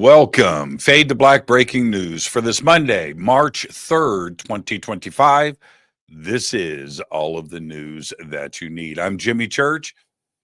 Welcome. Fade to Black breaking news for this Monday, March 3rd, 2025. This is all of the news that you need. I'm Jimmy Church.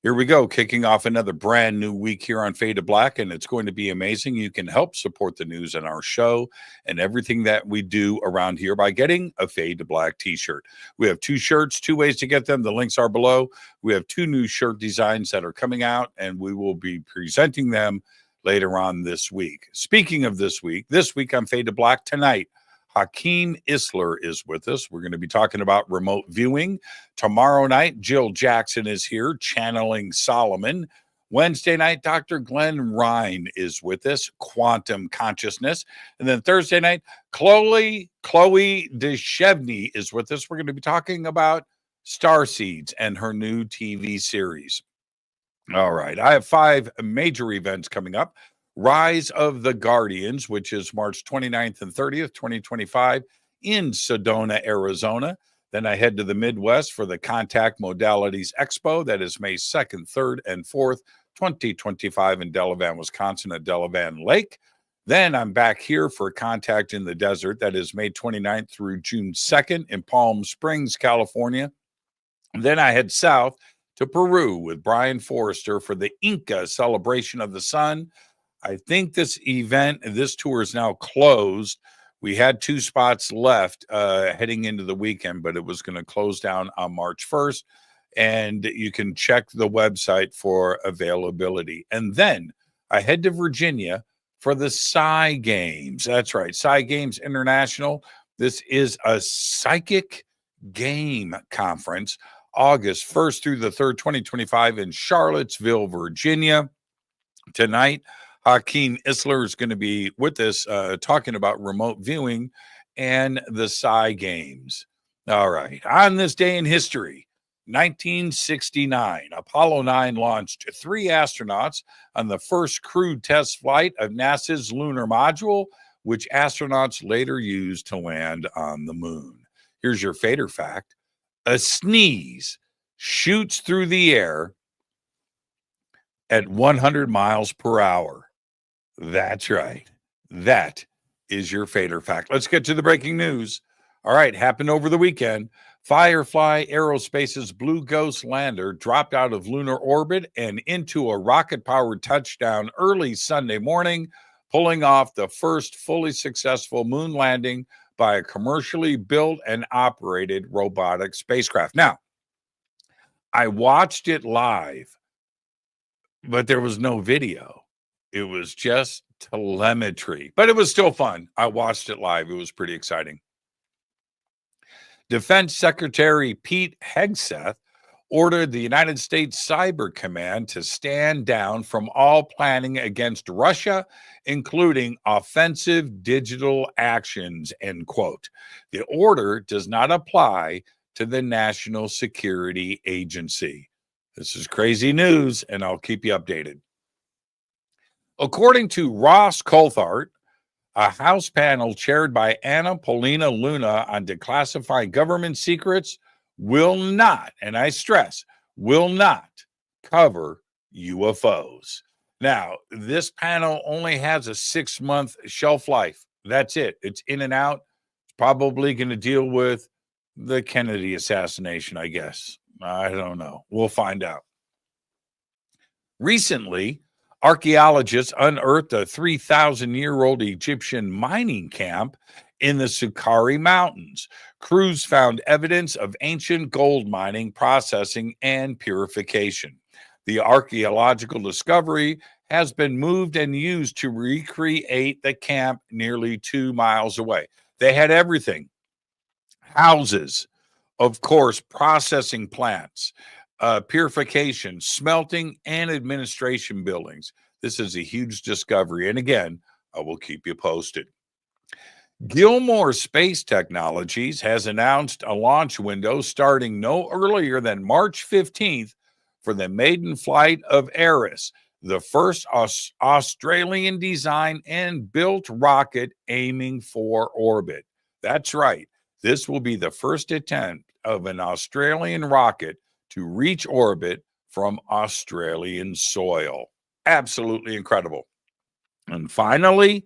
Here we go, kicking off another brand new week here on Fade to Black, and it's going to be amazing. You can help support the news in our show and everything that we do around here by getting a Fade to Black T-shirt. We have two shirts, two ways to get them. The links are below. We have two new shirt designs that are coming out, and we will be presenting them later on this week. Speaking of this week on Fade to Black tonight, Hakeem Isler is with us. We're going to be talking about remote viewing. Tomorrow night, Jill Jackson is here, channeling Solomon. Wednesday night, Dr. Glenn Ryan is with us, quantum consciousness. And then Thursday night, Chloe Deshevny is with us. We're going to be talking about Starseeds and her new TV series. All right, I have 5 major events coming up. Rise of the Guardians, which is March 29th and 30th, 2025 in Sedona, Arizona. Then I head to the Midwest for the Contact Modalities XPO. That is May 2nd, 3rd, and 4th, 2025 in Delavan, Wisconsin at Delavan Lake. Then I'm back here for Contact in the Desert. That is May 29th through June 2nd in Palm Springs, California. Then I head south to Peru with Brian Forrester for the Inca Celebration of the Sun. I think this tour is now closed. We had 2 spots left heading into the weekend, but it was going to close down on March 1st. And you can check the website for availability. And then I head to Virginia for the PSI Games. That's right, PSI Games International. This is a psychic game conference, August 1st through the 3rd, 2025 in Charlottesville, Virginia. Tonight, Hakeem Isler is going to be with us talking about remote viewing and the PSI Games. All right. On this day in history, 1969, Apollo 9 launched 3 astronauts on the first crewed test flight of NASA's lunar module, which astronauts later used to land on the moon. Here's your fader fact. A sneeze shoots through the air at 100 miles per hour. That's right. That is your fader fact. Let's get to the breaking news. All right, happened over the weekend. Firefly Aerospace's Blue Ghost lander dropped out of lunar orbit and into a rocket-powered touchdown early Sunday morning, pulling off the first fully successful moon landing by a commercially built and operated robotic spacecraft. Now, I watched it live, but there was no video. It was just telemetry, but it was still fun. I watched it live. It was pretty exciting. Defense Secretary Pete Hegseth ordered the United States Cyber Command to stand down from all planning against Russia, including offensive digital actions, end quote. The order does not apply to the National Security Agency. This is crazy news, and I'll keep you updated. According to Ross Coulthart, a House panel chaired by Anna Paulina Luna on declassifying government secrets will not, and I stress, will not cover UFOs. Now, this panel only has a 6-month shelf life. That's it. It's in and out. It's probably going to deal with the Kennedy assassination, I guess. I don't know. We'll find out. Recently, archaeologists unearthed a 3,000-year-old Egyptian mining camp in the Sukari Mountains. Crews found evidence of ancient gold mining, processing, and purification. The archaeological discovery has been moved and used to recreate the camp nearly 2 miles away. They had everything. Houses, of course, processing plants, purification, smelting, and administration buildings. This is a huge discovery. And again, I will keep you posted. Gilmore Space Technologies has announced a launch window starting no earlier than March 15th for the maiden flight of Eris, the first Australian design and built rocket aiming for orbit. That's right. This will be the first attempt of an Australian rocket to reach orbit from Australian soil. Absolutely incredible. And finally,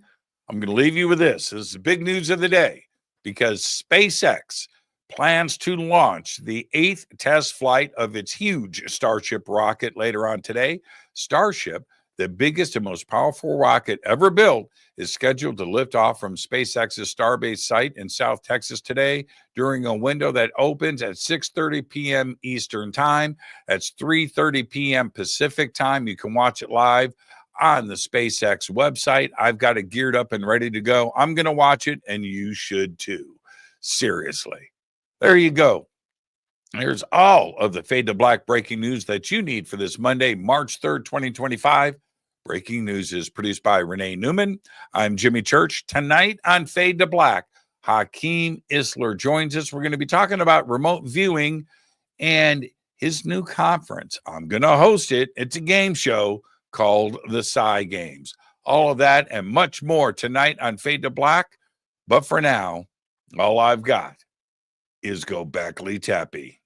I'm going to leave you with this. This is the big news of the day because SpaceX plans to launch the 8th test flight of its huge Starship rocket later on today. Starship, the biggest and most powerful rocket ever built, is scheduled to lift off from SpaceX's Starbase site in South Texas today during a window that opens at 6:30 p.m. Eastern Time. That's 3:30 p.m. Pacific Time. You can watch it live on the SpaceX website. I've got it geared up and ready to go. I'm going to watch it, and you should too. Seriously. There you go. Here's all of the Fade to Black breaking news that you need for this Monday, March 3rd, 2025. Breaking news is produced by Renee Neumann. I'm Jimmy Church. Tonight on Fade to Black, Hakeem Isler joins us. We're going to be talking about remote viewing and his new conference. I'm going to host it. It's a game show called the PSI Games. All of that and much more tonight on Fade to Black. But for now, all I've got is go Backley Tappy.